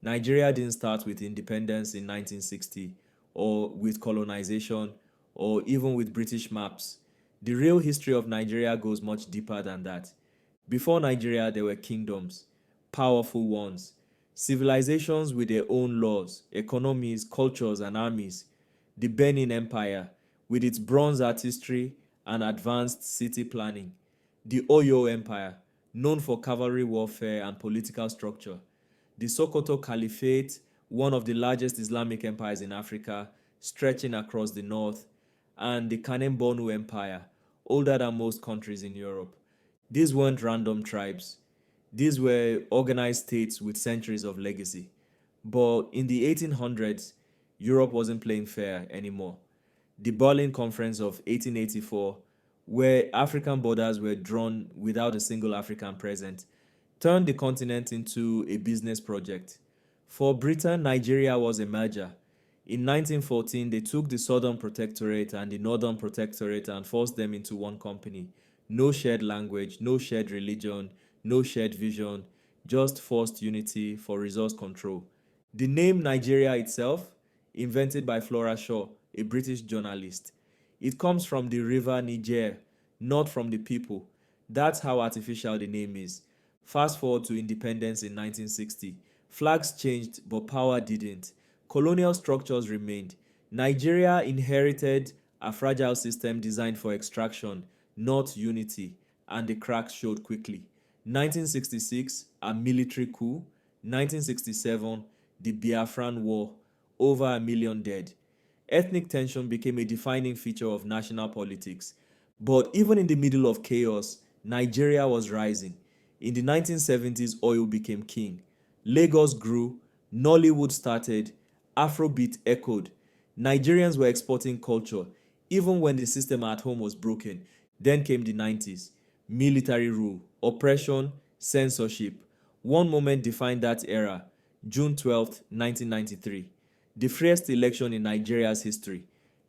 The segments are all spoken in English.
Nigeria didn't start with independence in 1960 or with colonization or even with British maps. The real history of Nigeria goes much deeper than that. Before Nigeria, there were kingdoms, powerful ones, civilizations with their own laws, economies, cultures, and armies. The Benin Empire, with its bronze artistry and advanced city planning. The Oyo Empire, known for cavalry warfare and political structure. The Sokoto Caliphate, one of the largest Islamic empires in Africa, stretching across the north, and the Kanem Bornu Empire, older than most countries in Europe. These weren't random tribes. These were organized states with centuries of legacy. But in the 1800s, Europe wasn't playing fair anymore. The Berlin Conference of 1884, where African borders were drawn without a single African present, turned the continent into a business project. For Britain, Nigeria was a merger. In 1914, they took the Southern Protectorate and the Northern Protectorate and forced them into one company. No shared language, no shared religion, no shared vision, just forced unity for resource control. The name Nigeria itself, invented by Flora Shaw, a British journalist. It comes from the river Niger, not from the people. That's how artificial the name is. Fast forward to independence in 1960. Flags changed, but power didn't. Colonial structures remained. Nigeria inherited a fragile system designed for extraction, not unity, and the cracks showed quickly. 1966, a military coup. 1967, the Biafran War, over 1 million dead. Ethnic tension became a defining feature of national politics. But even in the middle of chaos, Nigeria was rising. In the 1970s, oil became king. Lagos grew, Nollywood started, Afrobeat echoed. Nigerians were exporting culture, even when the system at home was broken. Then came the 90s. Military rule, oppression, censorship. One moment defined that era, June 12th, 1993. The freest election in Nigeria's history.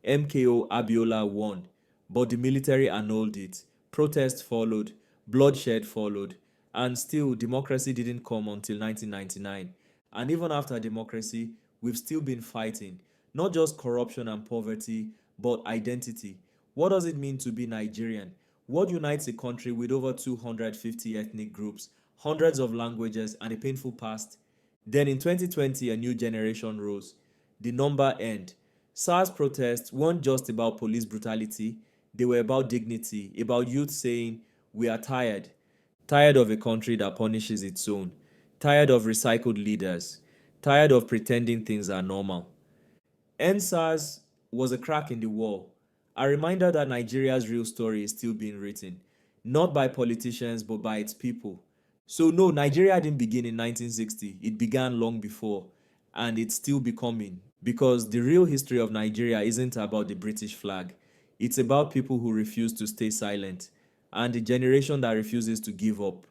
MKO Abiola won, but the military annulled it. Protests followed, bloodshed followed, and still democracy didn't come until 1999. And even after democracy, we've still been fighting, not just corruption and poverty, but identity. What does it mean to be Nigerian? What unites a country with over 250 ethnic groups, hundreds of languages, and a painful past? Then in 2020, a new generation rose. The number end. SARS protests weren't just about police brutality, they were about dignity, about youth saying, "We are tired." Tired of a country that punishes its own. Tired of recycled leaders. Tired of pretending things are normal. NSAS was a crack in the wall, a reminder that Nigeria's real story is still being written, not by politicians but by its people. So, no, Nigeria didn't begin in 1960, it began long before, and it's still becoming. Because the real history of Nigeria isn't about the British flag, it's about people who refuse to stay silent, and the generation that refuses to give up.